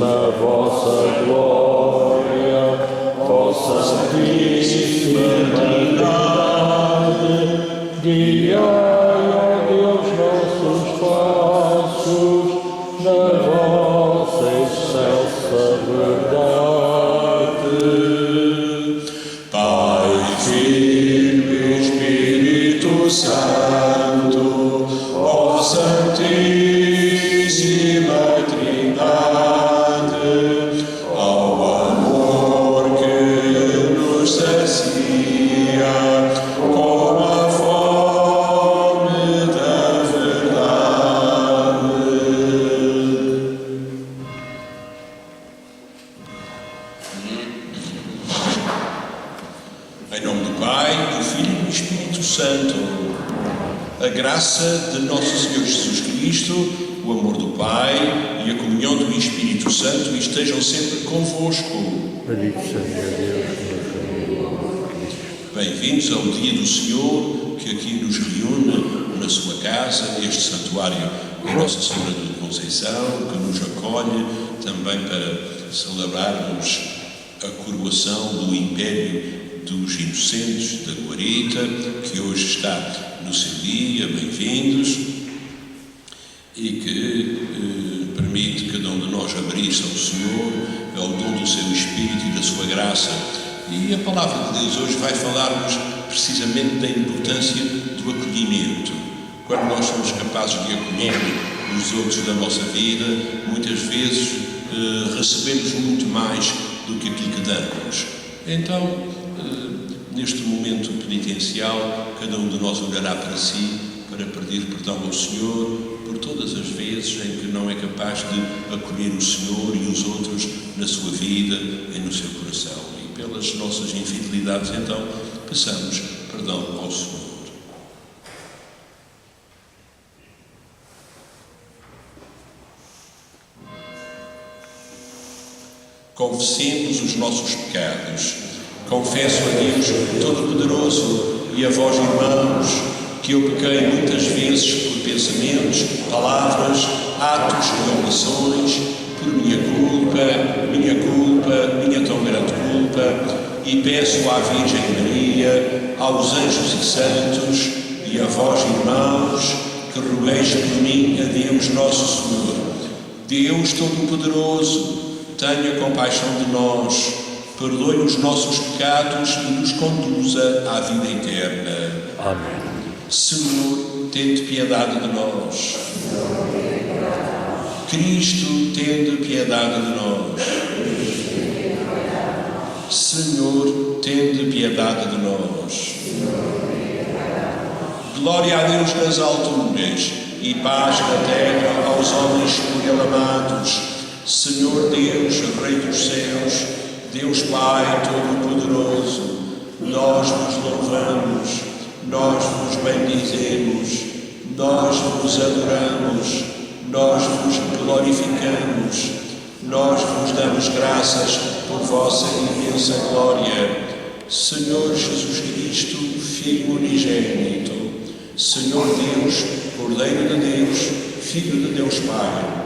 na vossa glória, vossa santíssima Trindade, guiai, ó Deus, nossos passos, na vossa excelsa verdade. Pai, Filho e Espírito Santo, ó Santíssima Trindade, ao amor que nos sacia com a fome da verdade. Em nome do Pai, do Filho e do Espírito Santo, a graça de nosso Senhor Jesus Cristo, o amor do Pai e a comunhão do Espírito Santo estejam sempre convosco. Bendito seja Deus. Bem-vindos ao dia do Senhor, que aqui nos reúne na sua casa, neste santuário de Nossa Senhora de Conceição, que nos acolhe também para celebrarmos a coroação do Império dos Inocentes da Guarita, que hoje está no seu dia. Bem-vindos, e que permite cada um de nós abrir-se ao Senhor, ao dom do seu Espírito e da sua graça. E a palavra de Deus hoje vai falar-nos precisamente da importância do acolhimento. Quando nós somos capazes de acolher os outros da nossa vida, muitas vezes recebemos muito mais do que aquilo que damos. Então, neste momento penitencial, cada um de nós olhará para si para pedir perdão ao Senhor por todas as vezes em que não é capaz de acolher o Senhor e os outros na sua vida e no seu coração. E pelas nossas infidelidades, então, peçamos perdão ao Senhor. Confessemos os nossos pecados. Confesso a Deus Todo-Poderoso e a vós, irmãos, que eu pequei muitas vezes por pensamentos, palavras, atos e omissões, por minha tão grande culpa, e peço à Virgem Maria, aos anjos e santos, e a vós, irmãos, que rogueis por mim a Deus Nosso Senhor. Deus Todo-Poderoso, tenha compaixão de nós, perdoe os nossos pecados e nos conduza à vida eterna. Amém. Senhor, tende piedade de nós. Cristo, tende piedade de nós. Senhor, tende piedade de nós. Glória a Deus nas alturas e paz na terra aos homens por Ele amados. Senhor Deus, Rei dos céus, Deus Pai Todo-Poderoso, nós vos louvamos, nós vos bendizemos, nós vos adoramos, nós vos glorificamos, nós vos damos graças por vossa imensa glória. Senhor Jesus Cristo, Filho unigênito, Senhor Deus, Cordeiro de Deus, Filho de Deus Pai,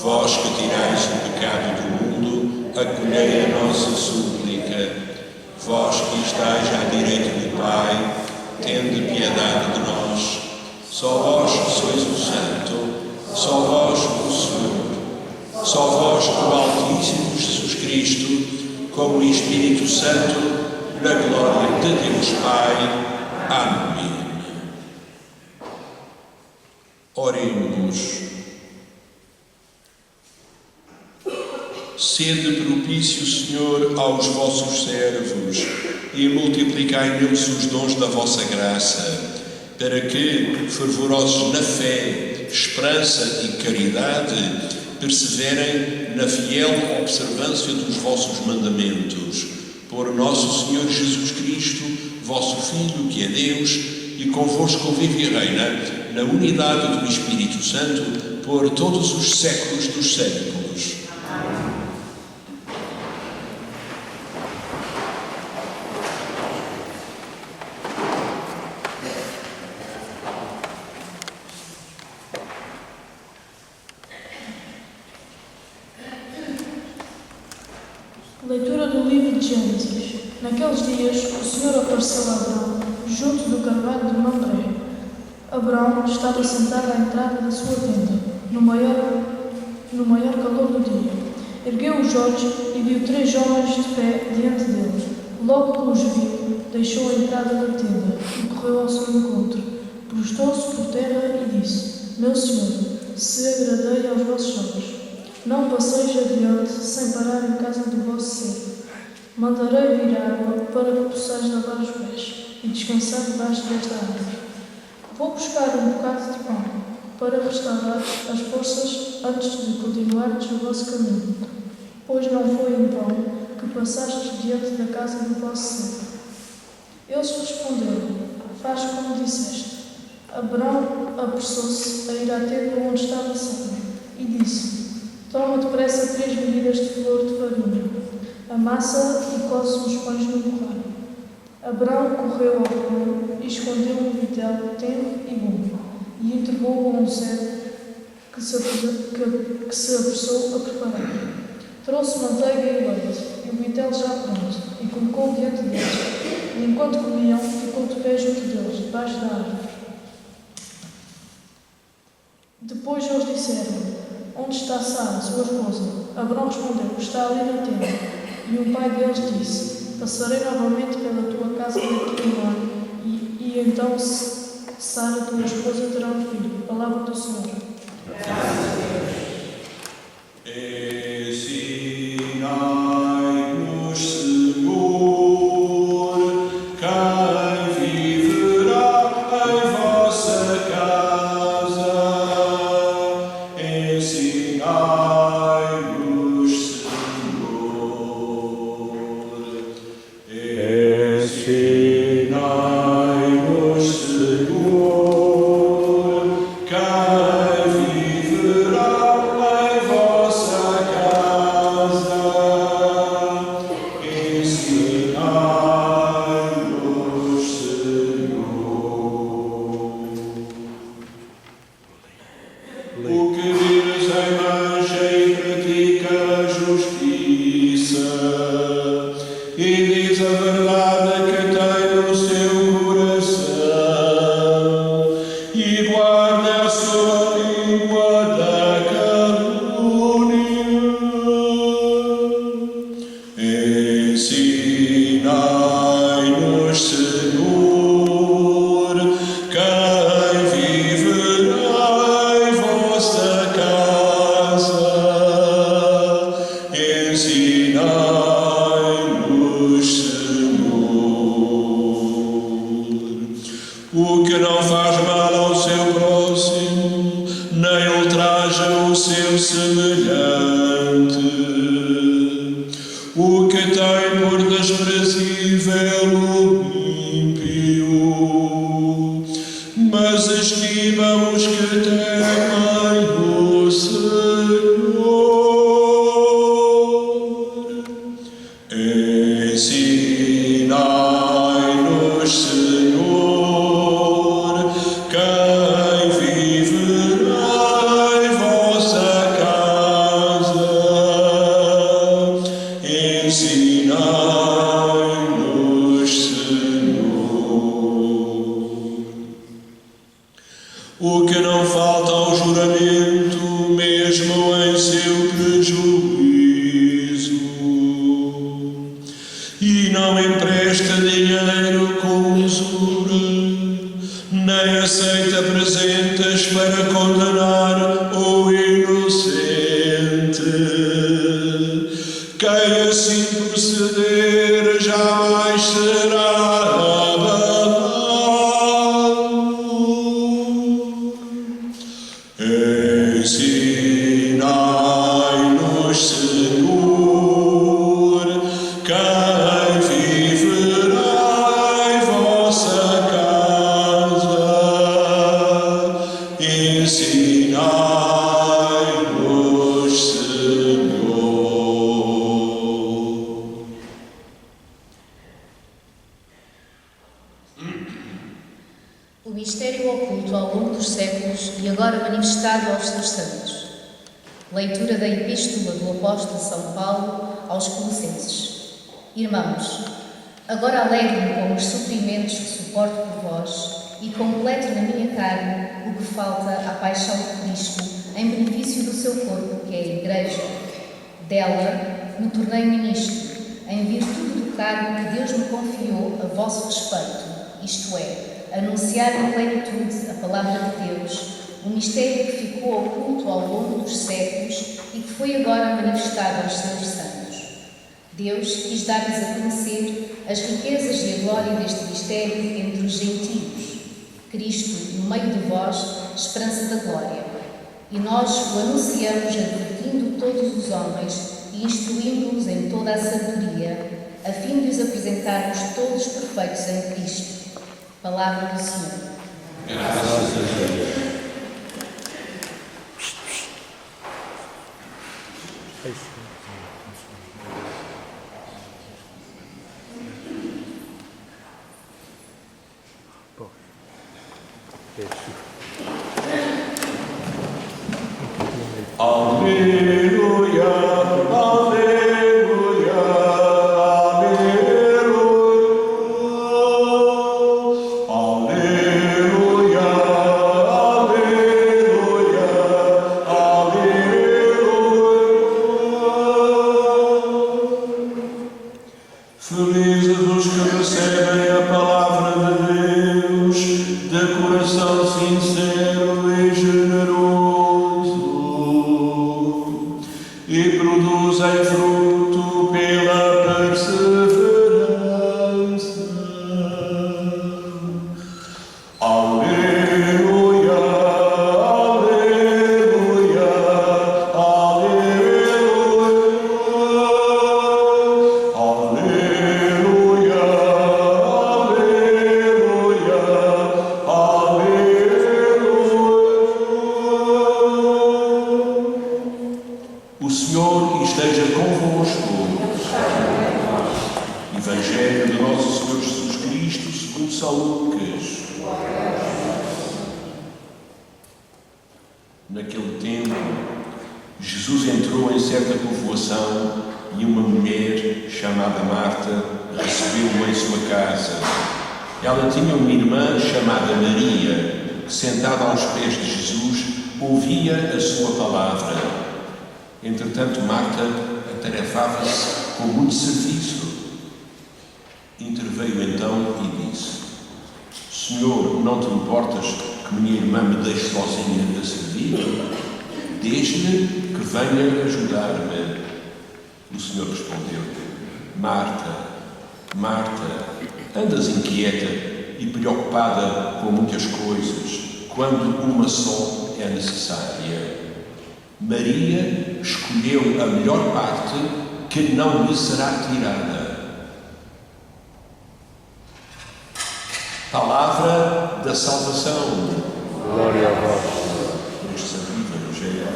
vós que tirais o pecado do mundo, acolhei a nossa súplica. Vós que estáis à direita do Pai, tende piedade de nós. Só vós que sois o Santo, só vós o Senhor, só vós o Altíssimo Jesus Cristo, com o Espírito Santo, na glória de Deus Pai. Amém. Oremos. Sede propício, Senhor, aos vossos servos e multiplicai neles os dons da vossa graça, para que, fervorosos na fé, esperança e caridade, perseverem na fiel observância dos vossos mandamentos. Por nosso Senhor Jesus Cristo, vosso Filho, que é Deus, e convosco vive e reina, na unidade do Espírito Santo, por todos os séculos dos séculos. Leitura do livro de Gênesis. Naqueles dias, o Senhor apareceu a Abrão, junto do carvalho de Mamré. Abrão estava sentado à entrada da sua tenda, no maior calor do dia. Ergueu os olhos e viu 3 homens de pé diante dele. Logo que os viu, deixou a entrada da tenda e correu ao seu encontro. Prostou-se por terra e disse: Meu Senhor, se agradei aos vossos olhos, não passeis adiante sem parar em casa do vosso servo. Mandarei vir água para que possais lavar os pés e descansar debaixo desta árvore. Vou buscar um bocado de pão para restaurar as forças antes de continuardes o vosso caminho, pois não foi em pão que passastes diante da casa do vosso servo. Eles responderam: Faz como disseste. Abrão apressou-se a ir à tenda onde estava Sara e disse: Toma depressa 3 medidas de flor de farinha, amassa e coze os pães no borralho. Abrão correu ao forno e escondeu um vitelo tenro e bom, e entregou-o a um servo que se apressou a preparar. Trouxe manteiga e leite, e o vitelo já pronto, e colocou diante deles, e enquanto comiam, ficou de pé junto deles, debaixo da árvore. Depois eles disseram: Onde está Sara, sua esposa? Abrão respondeu: Está ali na tenda. E o pai deles disse: Passarei novamente pela tua casa daqui a um ano, e então Sara, tua esposa, terá um filho. Palavra do Senhor. Ensinai-nos, Senhor, quem viverá em vossa casa. Ensinai-nos, Senhor. Ensinai-nos, Senhor, quem viverá em vossa casa. Ensinai-nos, Senhor. O que vires em mancha e pratica a justiça, e diz a verdade que tem no seu coração, e guarda a sua língua da calúnia. Ensinai-nos, Senhor, quem viverá em vossa casa. Ensinai-nos, Senhor. O que não faz mal ao seu próximo, nem ultraja o seu semelhante. O que tem por desprezível o ímpio, mas estima os que temem o Senhor. Ensinai-nos, Senhor, quem viverá em vossa casa. Ensinai-nos, Senhor. O que não falta ao juramento, mesmo em seu prejuízo, e não empresta dinheiro com usura, nem aceita presentes para condenar o inocente. Quem assim proceder jamais será abalado. Ensinai-nos, Senhor, quem viverá em vossa casa. Ensinai-nos, Senhor. O mistério oculto ao longo dos séculos e agora manifestado aos seus santos. Leitura da Epístola do Apóstolo São Paulo aos Colossenses: Irmãos, agora alegro-me com os sofrimentos que suporto por vós e completo na minha carne o que falta à paixão de Cristo em benefício do seu corpo, que é a Igreja. Dela me tornei ministro, em virtude do cargo que Deus me confiou a vosso respeito, isto é, anunciar em plenitude a palavra de Deus, o mistério que ficou oculto ao longo dos séculos e que foi agora manifestado aos seus santos. Deus quis dar-lhes a conhecer as riquezas e a glória deste mistério entre os gentios. Cristo, no meio de vós, esperança da glória. E nós o anunciamos advertindo todos os homens e instruindo-os em toda a sabedoria, a fim de os apresentarmos todos perfeitos em Cristo. Palavra do Senhor. Graças a Deus. Aleluia, aleluia, aleluia, aleluia, aleluia, aleluia. Felizes os que recebem a palavra de Deus de coração sincero e generoso e produzem fruto pela perseverança. Aleluia, aleluia, aleluia, aleluia, aleluia, aleluia. O Senhor esteja convosco. Evangelho de nosso Senhor Jesus Cristo segundo São Lucas. Naquele tempo, Jesus entrou em certa povoação e uma mulher chamada Marta recebeu-o em sua casa. Ela tinha uma irmã chamada Maria, que sentada aos pés de Jesus ouvia a sua palavra. Entretanto, Marta atarefava-se com muito serviço. Interveio então e disse: Senhor, não te importas que minha irmã me deixe sozinha a servir? Diz-lhe que venha ajudar-me. O Senhor respondeu: Marta, Marta, andas inquieta e preocupada com muitas coisas, quando uma só é necessária. Maria escolheu a melhor parte, que não lhe será tirada. Palavra da salvação. Glória a vós. Neste santo Evangelho.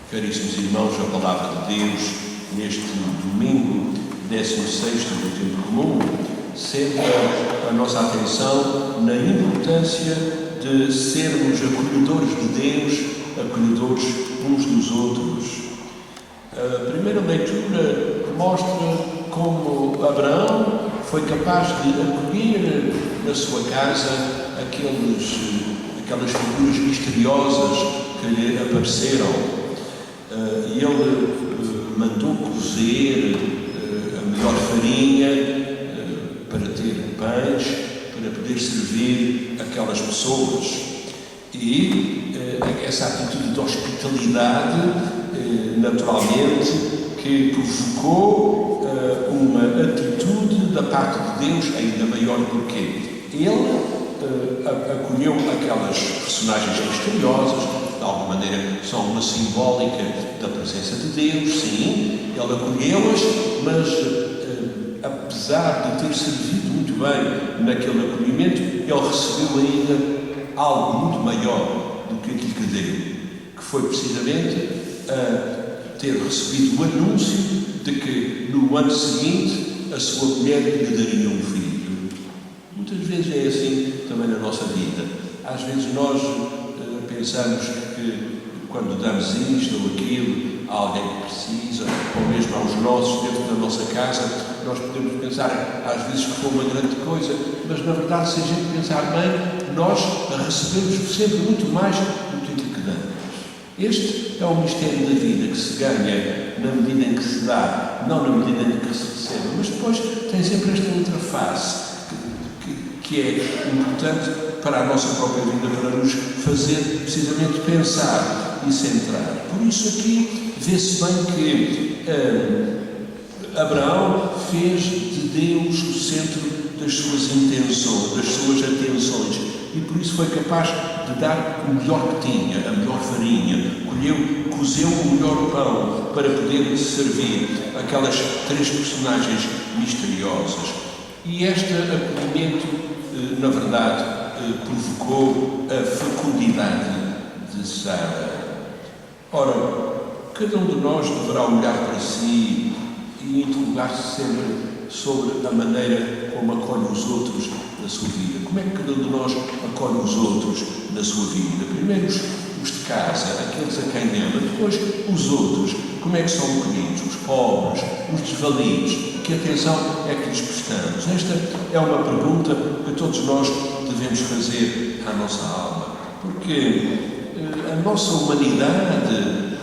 Caríssimos irmãos, a palavra de Deus neste domingo, 16º do tempo comum, centra a nossa atenção na importância de sermos acolhedores de Deus, acolhedores uns dos outros. A primeira leitura mostra como Abraão foi capaz de acolher na sua casa aquelas figuras misteriosas que lhe apareceram. E ele mandou cozer a melhor farinha para ter pães, para poder servir aquelas pessoas. E essa atitude de hospitalidade, naturalmente, que provocou uma atitude da parte de Deus ainda maior, porque ele acolheu aquelas personagens misteriosas, de alguma maneira são uma simbólica da presença de Deus, sim, ele acolheu-as, mas apesar de ter servido muito bem naquele acolhimento, ele recebeu ainda algo muito maior do que aquilo que deu, que foi precisamente ter recebido o anúncio de que no ano seguinte a sua mulher lhe daria um filho. Muitas vezes é assim também na nossa vida. Às vezes nós pensamos que quando damos isto ou aquilo a alguém que precisa, ou mesmo aos nossos dentro da nossa casa, nós podemos pensar às vezes que foi uma grande coisa, mas na verdade, se a gente pensar bem, nós recebemos sempre muito mais do que aquilo que damos. Este é o mistério da vida, que se ganha na medida em que se dá, não na medida em que se recebe, mas depois tem sempre esta outra face que é importante para a nossa própria vida, para nos fazer precisamente pensar e centrar. Por isso aqui vê-se bem que Abraão fez de Deus o centro das suas intenções, das suas atenções, e por isso foi capaz de dar o melhor que tinha, a melhor farinha, cozeu o melhor pão para poder servir aquelas 3 personagens misteriosas. E este acolhimento, na verdade, provocou a fecundidade de Sara. Ora, cada um de nós deverá olhar para si e interrogar-se sempre sobre a maneira como acolhe os outros na sua vida. Como é que cada um de nós acolhe os outros na sua vida? Primeiro os de casa, aqueles a quem ama, depois os outros, como é que são acolhidos? Os pobres, os desvalidos, que atenção é que lhes prestamos? Esta é uma pergunta que todos nós devemos fazer à nossa alma, porque a nossa humanidade,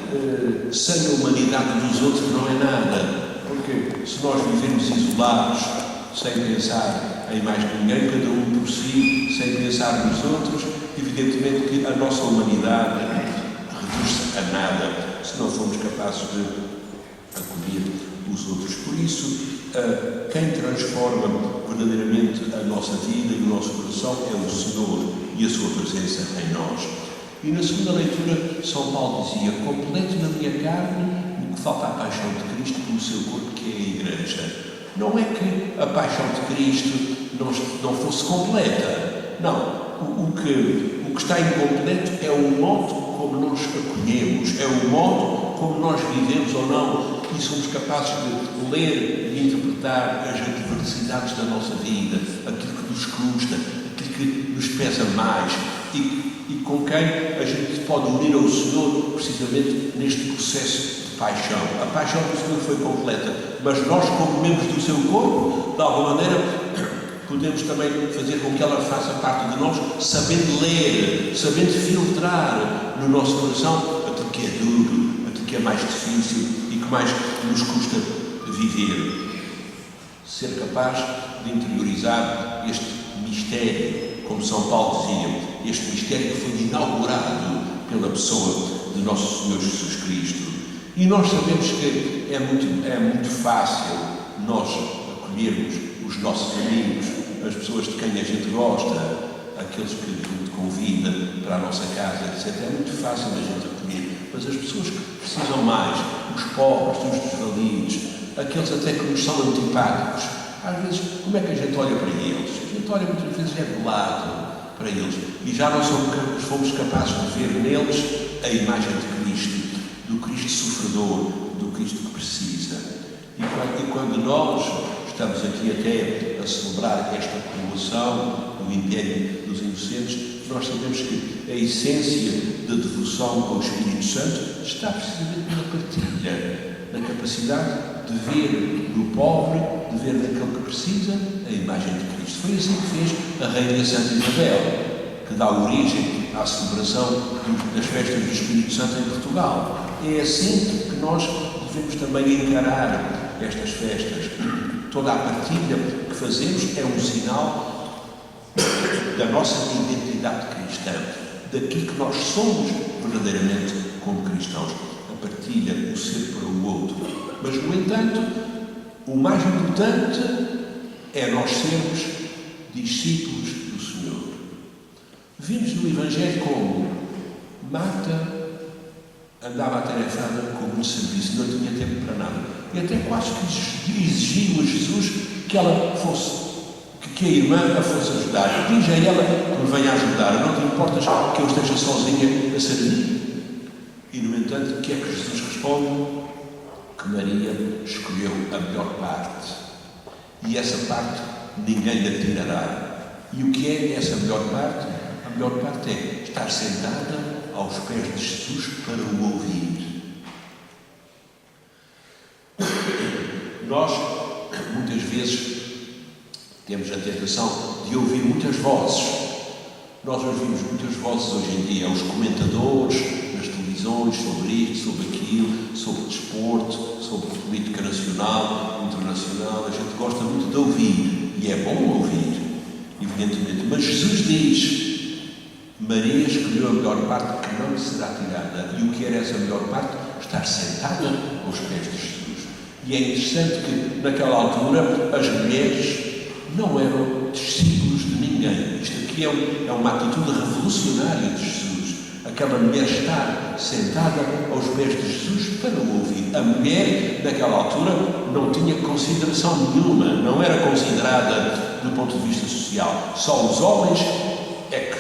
sem a humanidade dos outros, não é nada. Porque se nós vivemos isolados, sem pensar em mais ninguém, cada um por si, sem pensar nos outros, evidentemente que a nossa humanidade reduz-se a nada, se não formos capazes de acolher os outros. Por isso, quem transforma verdadeiramente a nossa vida e o nosso coração é o Senhor e a sua presença em nós. E na segunda leitura, São Paulo dizia: completo na minha carne o que falta à paixão de Cristo no seu corpo, que é a Igreja. Não é que a paixão de Cristo não fosse completa. Não. O que está incompleto é o modo como nós acolhemos, é o modo como nós vivemos ou não, e somos capazes de ler e interpretar as adversidades da nossa vida, aquilo que nos custa, aquilo que nos pesa mais, e com quem a gente pode unir ao Senhor precisamente neste processo de paixão. A paixão do Senhor foi completa, mas nós, como membros do seu corpo, de alguma maneira, podemos também fazer com que ela faça parte de nós, sabendo ler, sabendo filtrar no nosso coração aquilo que é duro, aquilo que é mais difícil e que mais nos custa viver. Ser capaz de interiorizar este mistério, como São Paulo dizia, este mistério que foi inaugurado pela pessoa de Nosso Senhor Jesus Cristo. E nós sabemos que é muito fácil nós acolhermos os nossos amigos, as pessoas de quem a gente gosta, aqueles que a gente convida para a nossa casa, etc. É muito fácil a gente acolher, mas as pessoas que precisam mais, os pobres, os desvalidos, aqueles até que nos são antipáticos, às vezes, como é que a gente olha para eles? A gente olha muitas vezes de lado para eles, e já não fomos capazes de ver neles a imagem de Cristo, do Cristo sofredor, do Cristo que precisa. E quando nós estamos aqui até a celebrar esta comemoração do Império dos Inocentes, nós sabemos que a essência da devoção ao Espírito Santo está precisamente na partilha, na capacidade de ver no pobre, de ver naquele que precisa a imagem de Cristo. Foi assim que fez a Rainha Santa Isabel, que dá origem à celebração das festas do Espírito Santo em Portugal. É assim que nós devemos também encarar estas festas. Toda a partilha que fazemos é um sinal da nossa identidade cristã, daquilo que nós somos verdadeiramente como cristãos. A partilha, o ser para o outro. Mas, no entanto, o mais importante é nós sermos discípulos do Senhor. Vimos no Evangelho como Marta andava atarefada com muito serviço, não tinha tempo para nada. E até quase que exigiu a Jesus que ela fosse, que a irmã a fosse ajudar. Diz a ela que me venha ajudar, não te importas que eu esteja sozinha a servir? E, no entanto, o que é que Jesus responde? Que Maria escolheu a melhor parte. e essa parte ninguém lhe tirará. E o que é essa melhor parte? A melhor parte é estar sentada aos pés de Jesus para o ouvir. Nós, muitas vezes, temos a tentação de ouvir muitas vozes. Nós ouvimos muitas vozes hoje em dia, os comentadores nas televisões sobre isto, sobre aquilo, sobre desporto, sobre política nacional, internacional. A gente gosta muito de ouvir, e é bom ouvir, evidentemente. Mas Jesus diz: Maria escolheu a melhor parte que não lhe será tirada. E o que era essa melhor parte? Estar sentada aos pés de Jesus. E é interessante que, naquela altura, as mulheres não eram discípulos de ninguém. Isto aqui é uma atitude revolucionária de Jesus. Aquela mulher estar sentada aos pés de Jesus para o ouvir. A mulher, naquela altura, não tinha consideração nenhuma, não era considerada do ponto de vista social. Só os homens é que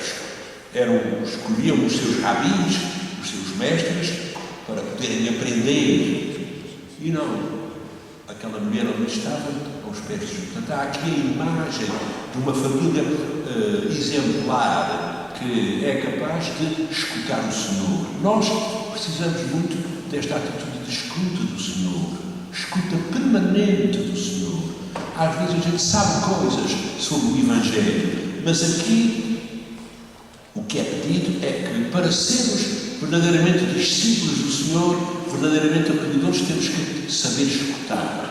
escolhiam os seus rabis, os seus mestres, para poderem aprender. E não. Aquela mulher ali estava aos pés de Jesus. Portanto, há aqui a imagem de uma família exemplar que é capaz de escutar o Senhor. Nós precisamos muito desta atitude de escuta do Senhor, escuta permanente do Senhor. Às vezes a gente sabe coisas sobre o Evangelho, mas aqui o que é pedido é que, para sermos verdadeiramente discípulos do Senhor, verdadeiramente acolhedores, temos que saber escutar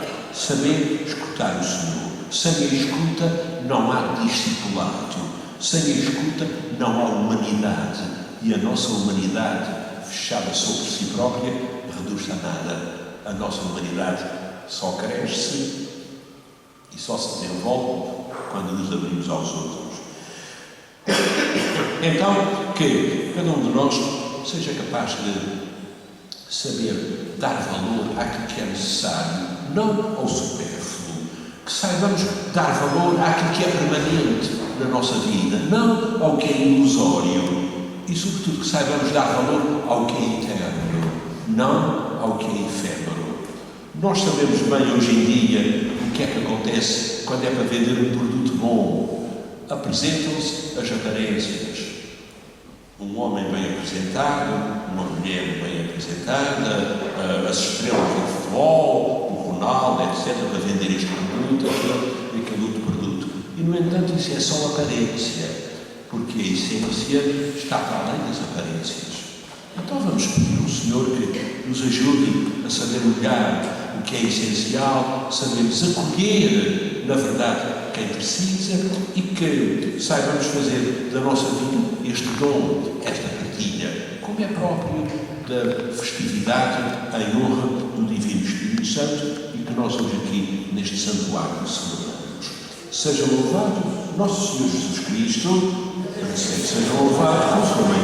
o Senhor. Sem a escuta não há discipulado, sem a escuta não há humanidade, e a nossa humanidade, fechada sobre si própria, reduz-se a nada. A nossa humanidade só cresce e só se desenvolve quando nos abrimos aos outros. Então, que cada um de nós seja capaz de saber dar valor àquilo que é necessário, não ao supérfluo. Que saibamos dar valor àquilo que é permanente na nossa vida, não ao que é ilusório. E, sobretudo, que saibamos dar valor ao que é eterno, não ao que é efêmero. Nós sabemos bem hoje em dia o que é que acontece quando é para vender um produto bom. Apresentam-se as aparências. Um homem bem apresentado, uma mulher bem apresentada, as estrelas do futebol, o Ronaldo, etc., para vender este produto, aquele outro produto. E, no entanto, isso é só aparência, porque a essência está para além das aparências. Então vamos pedir ao Senhor que nos ajude a saber olhar o que é essencial, sabermos acolher, na verdade, quem precisa, e que saibamos fazer da nossa vida este dom, esta partilha, como é próprio da festividade em honra do Divino Espírito Santo, e que nós hoje aqui neste santuário celebramos. Seja louvado nosso Senhor Jesus Cristo, para sempre seja louvado com sua mãe.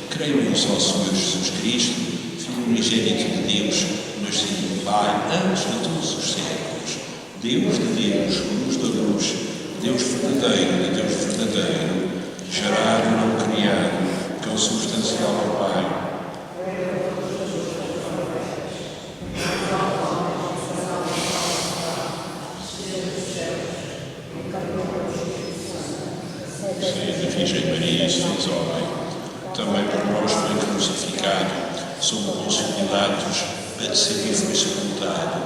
Creio em só Senhor Jesus Cristo, Filho unigênito de Deus, nascido do Pai antes de todos os séculos, Deus de Deus, luz da luz, Deus verdadeiro de Deus verdadeiro, gerado, não criado, consubstancial ao Pai. Sim, da Virgem Maria se fez homem. Também por nós foi crucificado, sob Pôncio Pilatos, padeceu e foi sepultado,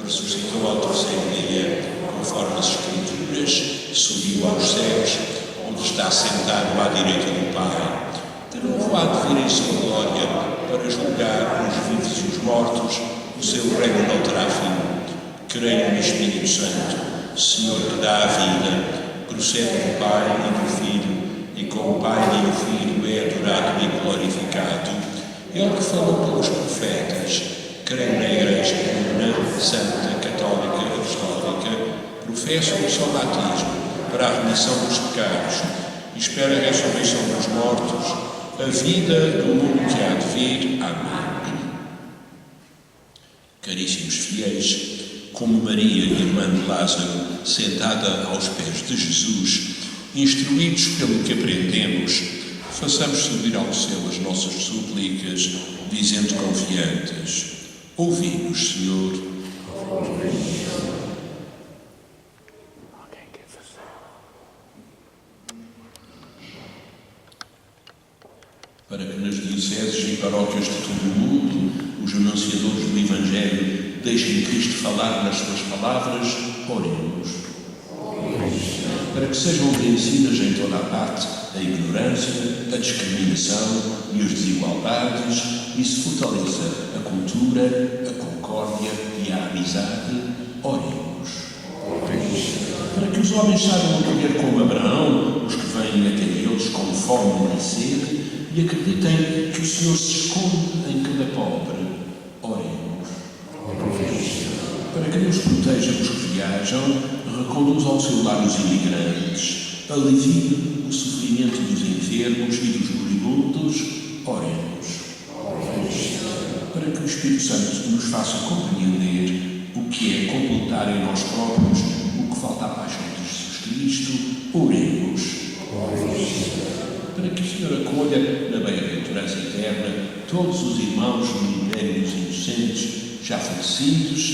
ressuscitou ao terceiro dia, conforme as Escrituras, subiu aos céus, onde está sentado à direita do Pai. De novo há de vir em sua glória, para julgar os vivos e os mortos, o seu reino não terá fim. Creio no Espírito Santo, Senhor que dá a vida, procede do Pai e do Filho, e com o Pai e o Filho é adorado e glorificado. Ele que falou pelos profetas, creio na Igreja Comuna, Santa, Católica, Apostólica, professo o seu batismo para a remissão dos pecados, e espero a ressurreição dos mortos, a vida do mundo que há de vir. Amém. Caríssimos fiéis, como Maria, irmã de Lázaro, sentada aos pés de Jesus, instruídos pelo que aprendemos, façamos subir ao céu as nossas súplicas, dizendo confiantes: ouvi-nos, Senhor. Para que nas dioceses e paróquias de todo o mundo os anunciadores do Evangelho deixem Cristo falar nas suas palavras, oremos. Para que sejam vencidas em toda a parte a ignorância, a discriminação e as desigualdades e se fortaleça a cultura, a concórdia e a amizade, oremos. Para que os homens saibam acolher como Abraão os que vêm até eles com fome e sede e acreditem que o Senhor se esconde em cada pobre, oremos. Para que Deus proteja os que viajam, reconduza ao seu lar os imigrantes, alivie o sofrimento dos enfermos e dos moribundos, oremos. Para que o Espírito Santo nos faça compreender o que é completar em nós próprios o que falta à paixão de Jesus Cristo, oremos. Para que o Senhor acolha na bem-aventurança eterna todos os irmãos minérios inocentes já falecidos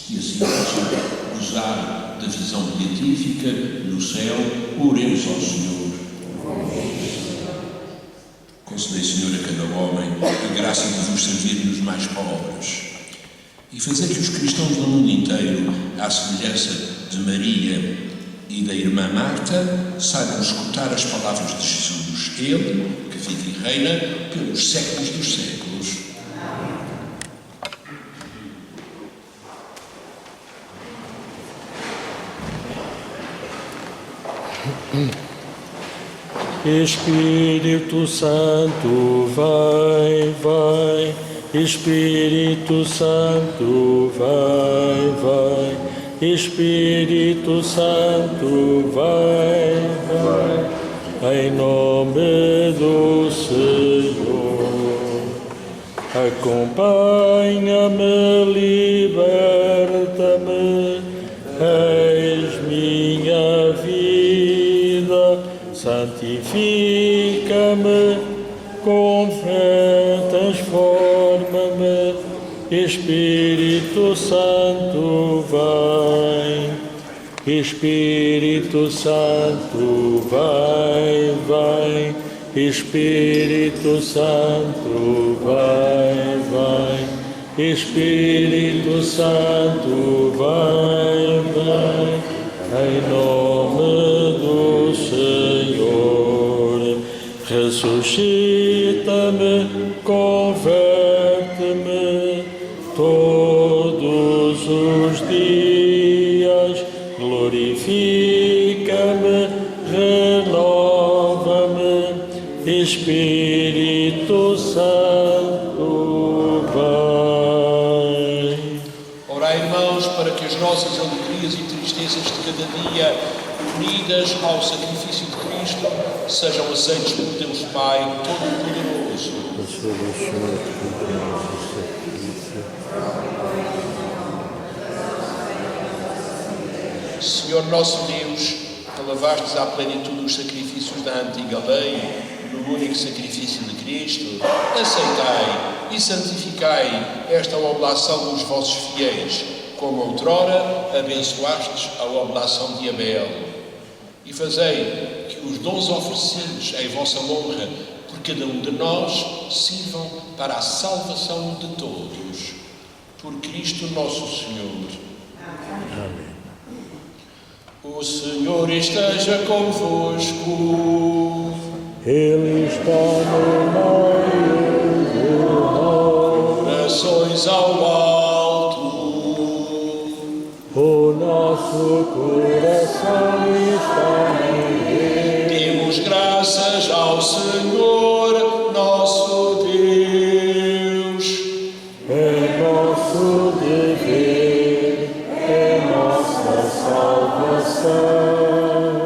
e assim possam gozar da visão beatífica no céu, oremos ao Senhor. Concedei, Senhor, a cada homem a graça de vos servir nos mais pobres e fazer que os cristãos do mundo inteiro, à semelhança de Maria e da irmã Marta, saibam escutar as palavras de Jesus, Ele, que vive e reina pelos séculos dos séculos. Espírito Santo, vai, vai. Espírito Santo, vai, vai. Espírito Santo, vai, vai. Em nome do Senhor, acompanha-me, liberta-me, és minha vida, santifica-me, com fé transforma-me, Espírito Santo, vai. Espírito Santo, vai, vai. Espírito Santo, vai, vai. Espírito Santo, vai, vai. Em nome do Senhor, ressuscita-me, converte-me todos os dias, glorifica-me, renova-me, Espírito Santo, vai. Orai, irmãos, para que as nossas alegrias e tristezas de cada dia, unidas ao sacrifício de Cristo, sejam aceitos por Deus Pai Todo-Poderoso. Senhor nosso Deus, que levastes à plenitude os sacrifícios da antiga lei, no único sacrifício de Cristo, aceitai e santificai esta oblação dos vossos fiéis, como outrora abençoastes a oblação de Abel. E fazei que os dons oferecidos em vossa honra por cada um de nós sirvam para a salvação de todos. Por Cristo nosso Senhor. Amém. O Senhor esteja convosco. Ele está no meio de nós. Corações ao alto. O nosso coração está em Deus. Demos graças ao Senhor, nosso Deus. É nosso dever, é nossa salvação.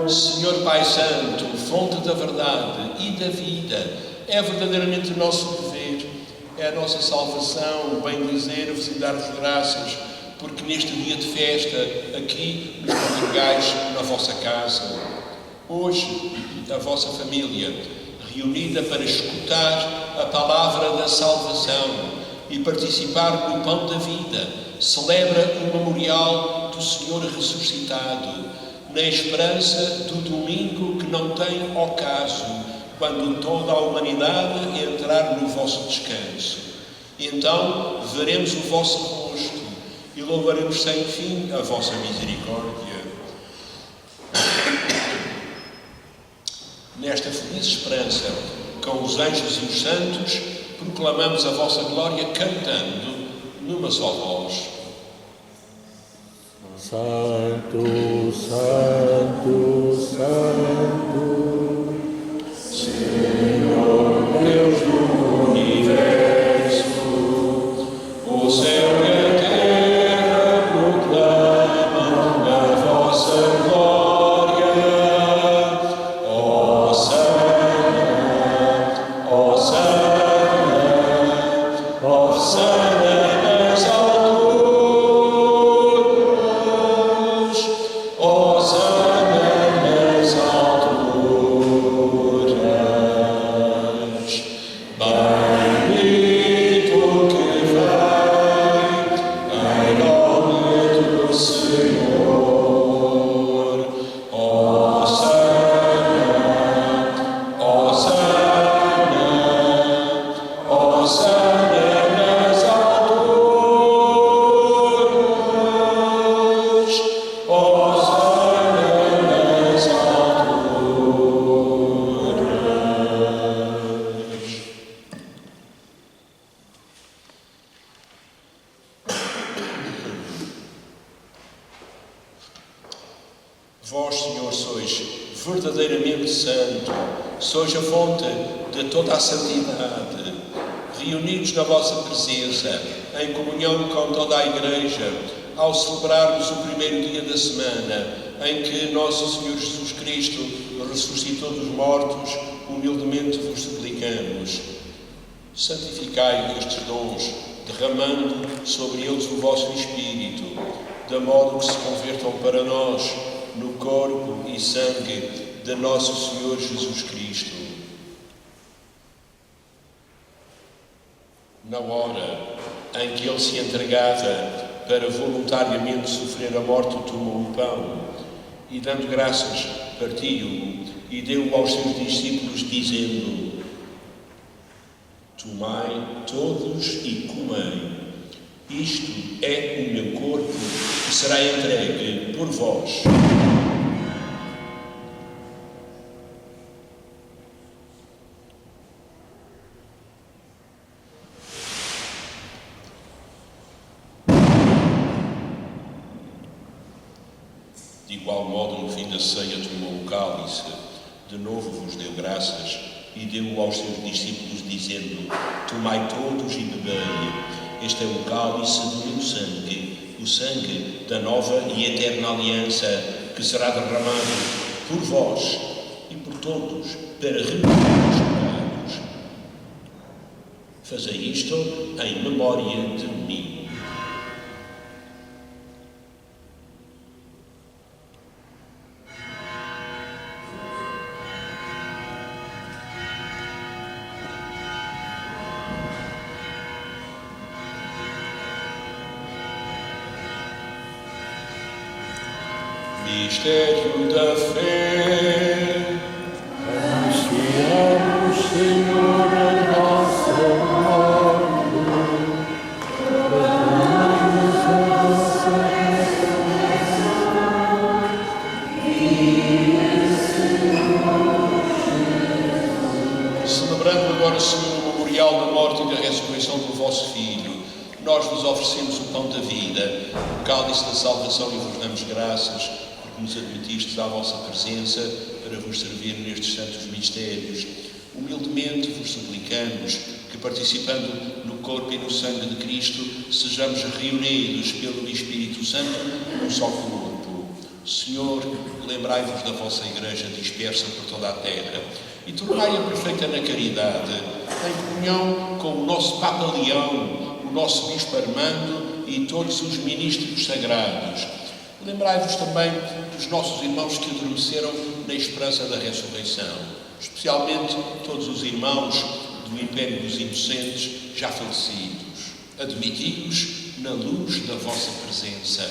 Senhor Pai Santo, fonte da verdade e da vida, é verdadeiramente o nosso dever, é a nossa salvação, bem dizer-vos e dar-vos graças, porque neste dia de festa, aqui nos congregais na vossa casa, Hoje, a vossa família, reunida para escutar a palavra da salvação e participar no pão da vida, celebra o memorial do Senhor ressuscitado, na esperança do domingo que não tem ocaso, quando toda a humanidade entrar no vosso descanso. Então veremos o vosso rosto e louvaremos sem fim a vossa misericórdia. Nesta feliz esperança, com os anjos e os santos, proclamamos a vossa glória cantando numa só voz. Santo, Santo, Santo, Senhor Deus do universo, o céu e a terra proclamam a vossa glória. Hosana, Hosana, Hosana nas alturas, Hosana nas alturas. Bendito que vem em nome do Senhor. Hosana, Hosana, Hosana nas alturas, Hosana nas alturas. Vós, Senhor, sois verdadeiramente santo, sois a fonte de toda a santidade. Reunidos na vossa presença, em comunhão com toda a Igreja, ao celebrarmos o primeiro dia da semana, em que Nosso Senhor Jesus Cristo ressuscitou dos mortos, humildemente vos suplicamos. Santificai estes dons, derramando sobre eles o vosso Espírito, de modo que se convertam para nós no corpo e sangue de Nosso Senhor Jesus Cristo. Na hora em que Ele se entregava para voluntariamente sofrer a morte, tomou o pão e, dando graças, partiu-o e deu-o aos seus discípulos, dizendo: Tomai todos e comei. Isto é o meu corpo, que será entregue por vós. De igual modo, no fim da ceia, tomou o cálice, de novo vos deu graças e deu-o aos seus discípulos, dizendo: Tomai todos e bebei. Este é o cálice do meu sangue, o sangue da nova e eterna aliança, que será derramado por vós e por todos para remover os pecados. Fazei isto em memória de mim. Mistério da fé. Anunciamos, Senhor, a nossa morte, proclamamos a vossa ressurreição e celebrando agora, Senhor, o memorial da morte e da ressurreição do vosso Filho, nós vos oferecemos o pão da vida, o cálice da salvação, e vos damos graças porque nos admitistes à vossa presença para vos servir nestes santos mistérios. Humildemente vos suplicamos que, participando no corpo e no sangue de Cristo, sejamos reunidos pelo Espírito Santo num só corpo. Senhor, lembrai-vos da vossa Igreja dispersa por toda a terra e tornai-a perfeita na caridade, em comunhão com o nosso Papa Leão, o nosso Bispo Armando e todos os ministros sagrados. Lembrai-vos também dos nossos irmãos que adormeceram na esperança da ressurreição, especialmente todos os irmãos do Império dos Inocentes já falecidos. Admiti-os na luz da vossa presença.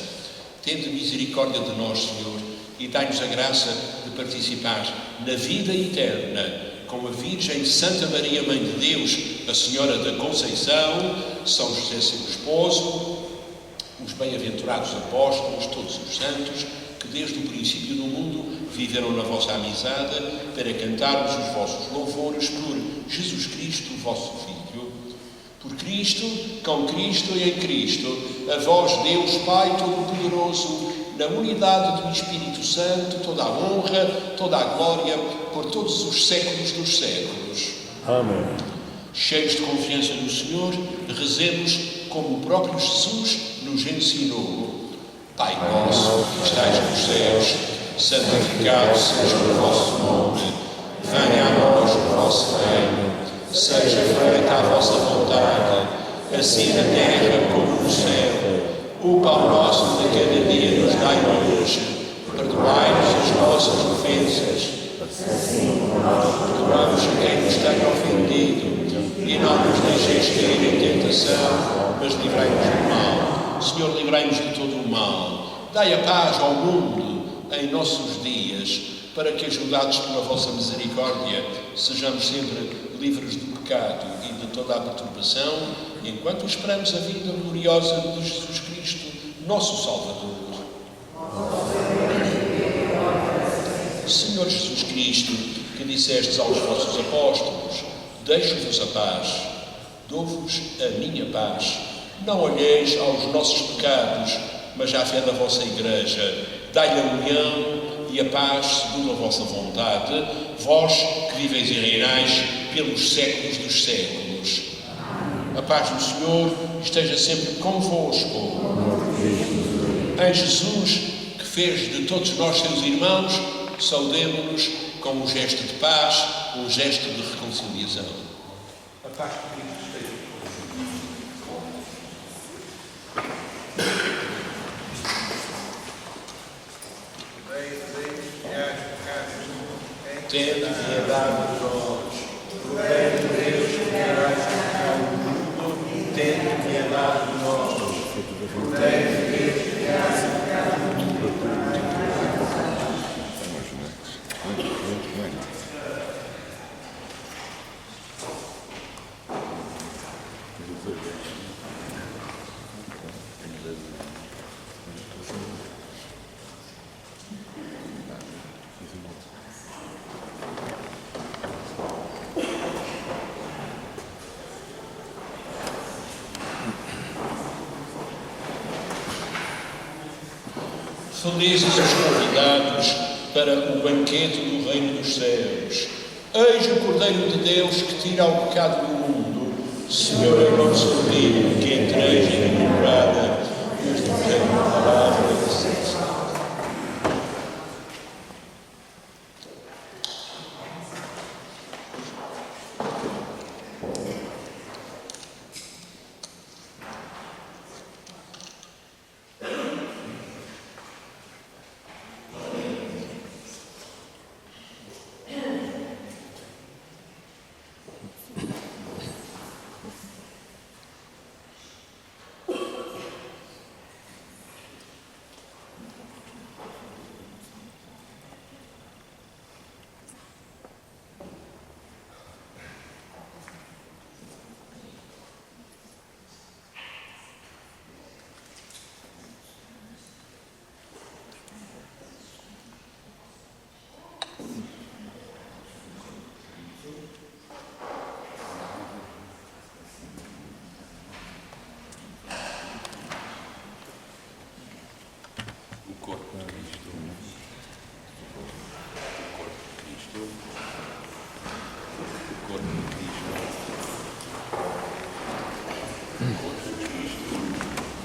Tende misericórdia de nós, Senhor, e dai-nos a graça de participar na vida eterna com a Virgem Santa Maria, Mãe de Deus, a Senhora da Conceição, São José, seu esposo, os bem-aventurados apóstolos, todos os santos, que desde o princípio do mundo viveram na vossa amizade, para cantarmos os vossos louvores por Jesus Cristo, vosso Filho. Por Cristo, com Cristo e em Cristo, a vós, Deus Pai Todo-Poderoso, na unidade do Espírito Santo, toda a honra, toda a glória, por todos os séculos dos séculos. Amém. Cheios de confiança no Senhor, rezemos como o próprio Jesus nos ensinou. Pai nosso, que estais nos céus, santificado seja o vosso nome. Venha a nós o vosso reino. Seja feita a vossa vontade, assim na terra como no céu. O pão nosso de cada dia nos dai hoje. Perdoai-nos as nossas ofensas, assim como nós perdoamos a quem nos tem ofendido. E não nos deixeis cair em tentação, mas livrai-nos do mal. Senhor, livrai-nos de todo o mal. Dai a paz ao mundo em nossos dias, para que, ajudados pela vossa misericórdia, sejamos sempre livres do pecado e de toda a perturbação, enquanto esperamos a vinda gloriosa de Jesus Cristo, nosso Salvador. Senhor Jesus Cristo, que dissestes aos vossos apóstolos: deixo-vos a paz, dou-vos a minha paz. Não olheis aos nossos pecados, mas à fé da vossa Igreja. Dai-lhe a união e a paz segundo a vossa vontade, vós que viveis e reinais pelos séculos dos séculos. A paz do Senhor esteja sempre convosco. Em Jesus, que fez de todos nós seus irmãos, saudemo-nos com um gesto de paz, um gesto de reconciliação. A paz de Cristo esteja tende piedade de nós. O bem de Deus que querais tocar o mundo, tende piedade de nós. O bem de Deus que querais tocar o mundo. Felizes os convidados para o banquete do Reino dos Céus. Eis o Cordeiro de Deus que tira o pecado do mundo. Senhor, eu não sou digno que entreis em minha morada, mas tu tens uma palavra de ciência.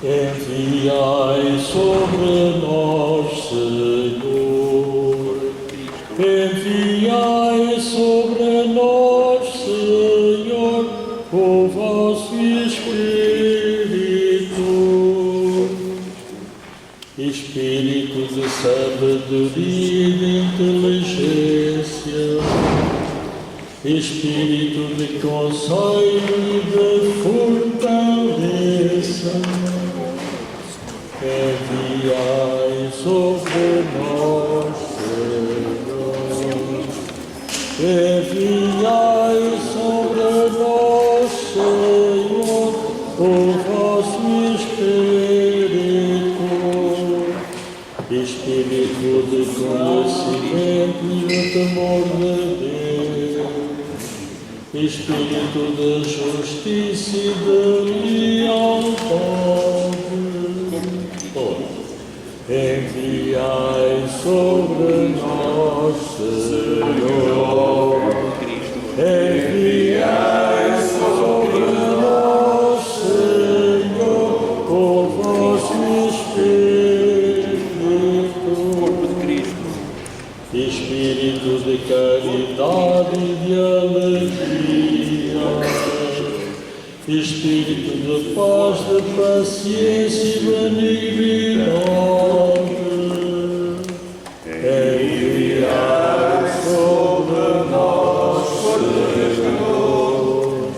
Enviai sobre nós, Senhor. Enviai sobre nós, Senhor, o vosso Espírito. espírito de sabedoria e de inteligência, espírito de conselho e de fortaleza, enviai sobre nós, Senhor. Enviai sobre nós, Senhor, o vosso Espírito, Espírito de conhecimento e de temor de Deus, Espírito de justiça e de lealdade. Enviai sobre nós, Senhor. Enviai sobre nós, Senhor, o vosso Espírito, Espírito de caridade e de alegria, Espírito de paz, de paciência e benignidade. Enviai sobre nós, Senhor.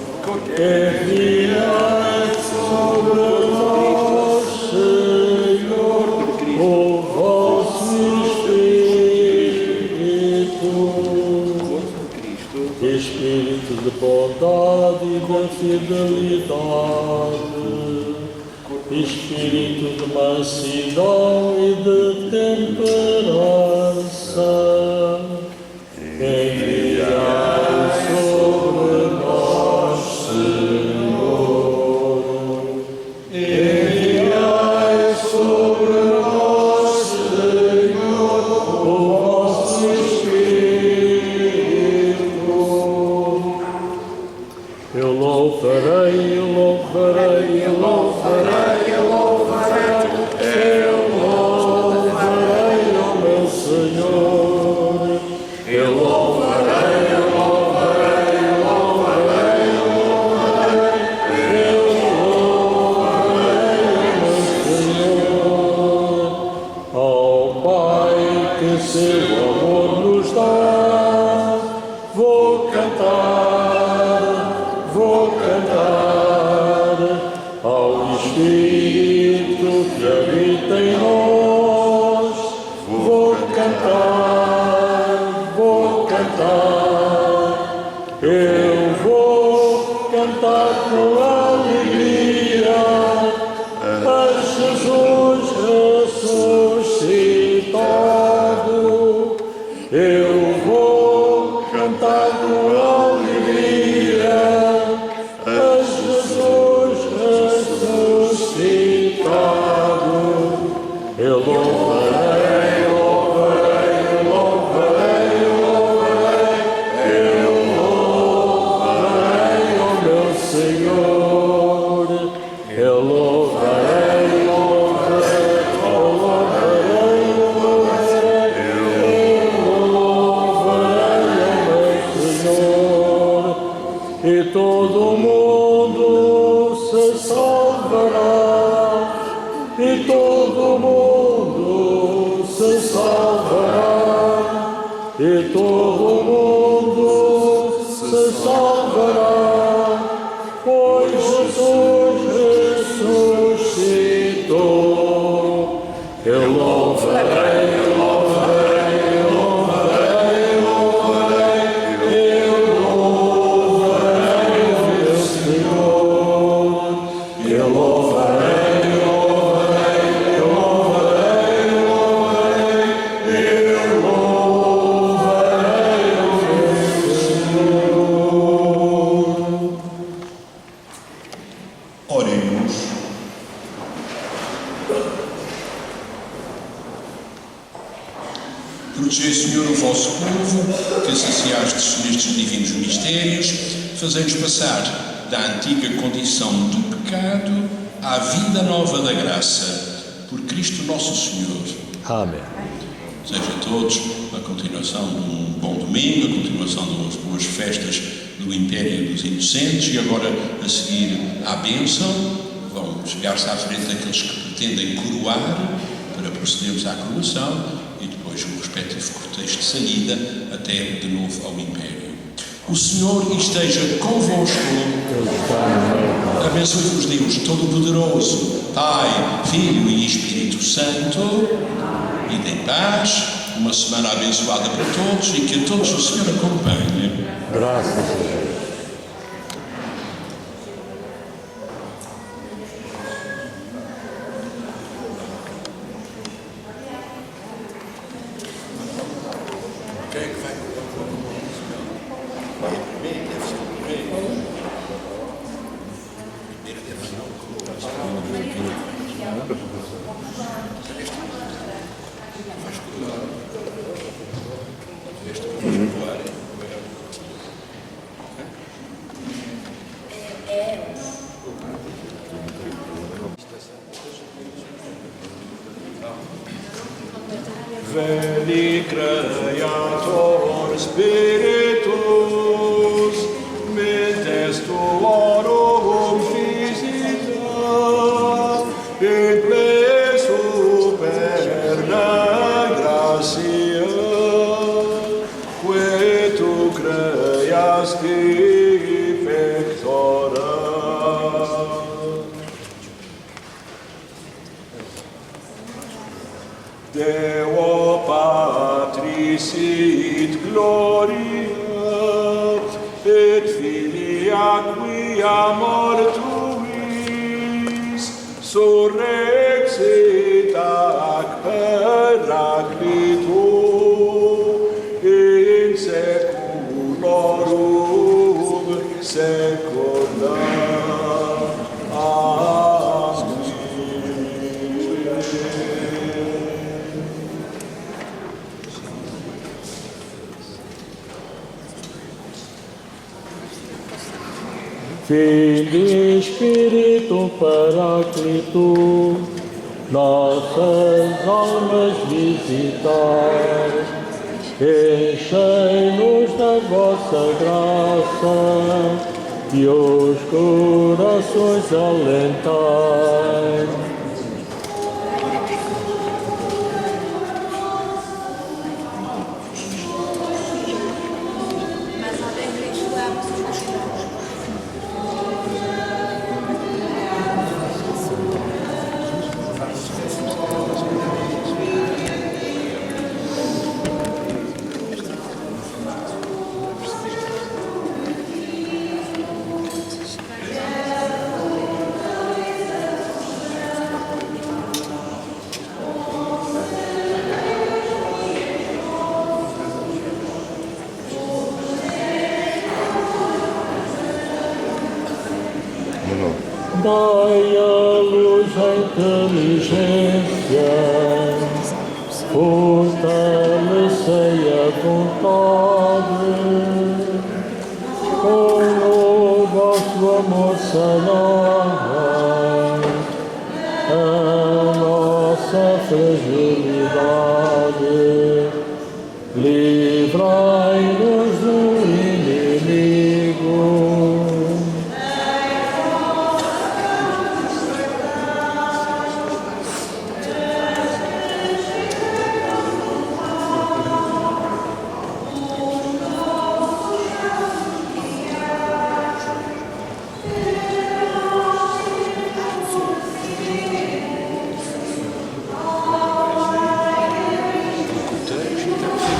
Enviai sobre nós, Senhor, o vosso Espírito, Espírito de bondade e de fidelidade, Espírito de mansidão e de temperança. Enviai sobre nós, Senhor. Enviai sobre nós, Senhor, o vosso Espírito. Eu louvarei, eu louvarei, eu louvarei, eu louvarei, eu louvarei o meu Senhor. Eu louvarei, eu louvarei, eu louvarei, eu louvarei, eu louvarei o meu Senhor. Ao Pai que seu amor nos dá, vou cantar, vou cantar. Ao Espírito que habita em nós, vou cantar, vou cantar. Eu vou cantar com alegria a Jesus ressuscitado. Eu vou cantar com alegria a Jesus ressuscitado. Eu louvarei, louvarei, louvarei, louvarei, eu louvarei o meu Senhor. Eu louvarei, louvarei, louvarei, louvarei, eu louvarei o meu Senhor. E todo mundo se salvará, e todo mundo se salvará, e todo mundo se salvará, pois Jesus ressuscitou. Eu louvarei, louvarei, louvarei, louvarei, eu louvarei o meu Senhor. Eu louvarei, louvarei, louvarei, louvarei, eu louvarei o meu Senhor. Oremos. Protegei, Senhor, o vosso povo, que saciastes nestes divinos mistérios, fazei-nos passar da antiga condição do pecado à vida nova da graça, por Cristo nosso Senhor. Amém. Desejo a todos a continuação de um bom domingo, a continuação de umas boas festas do Império dos Inocentes, e agora a seguir à bênção vão chegar-se à frente aqueles que pretendem coroar para procedemos à coroação e depois o respectivo cortejo de saída até de novo ao Império. O Senhor esteja convosco. Abençoe-vos Deus Todo-Poderoso, Pai, Filho e Espírito Santo. E dê paz, uma semana abençoada para todos e que a todos o Senhor acompanhe. Graças a Deus. Veni Creator Spiritus, mentes tuorum visita, et me superna gratia, que tu creasti pectora. Deo Patris et Gloria et Filii quia mortuis surrexit ac Paraclito in seculorum secula. Filho Espírito Paráclito, nossas almas visitar, enchei-nos da vossa graça e os corações alentai. Dai a luz a inteligência, fortalecei a vontade, com o vosso amor sanai a nossa fragilidade, livrai-nos do inimigo.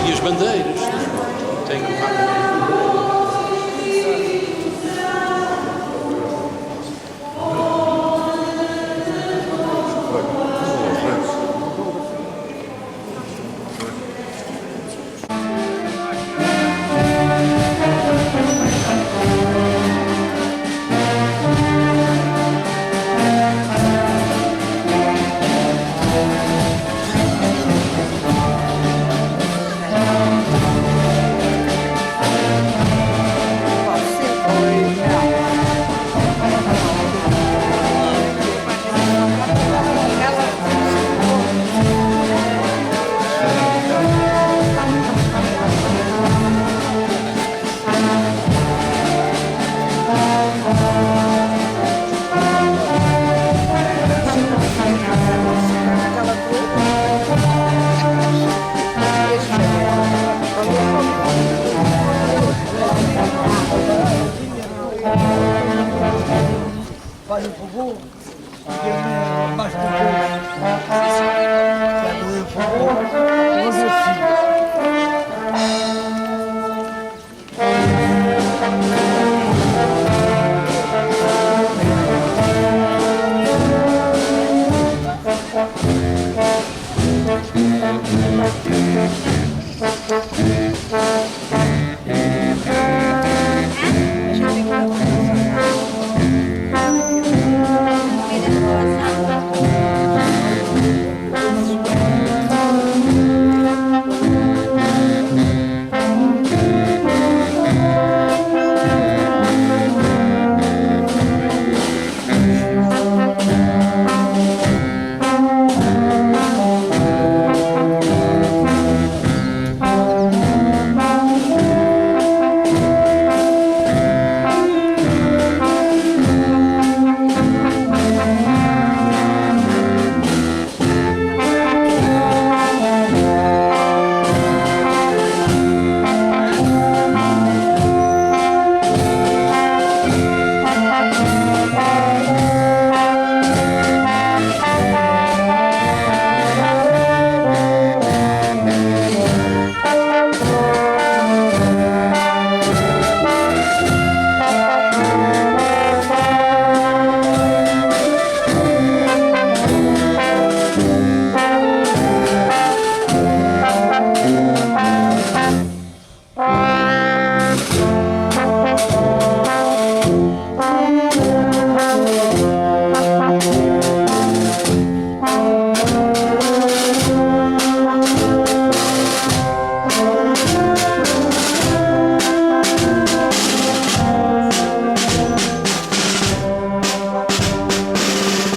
E as bandeiras? Tem que Amen. Hoje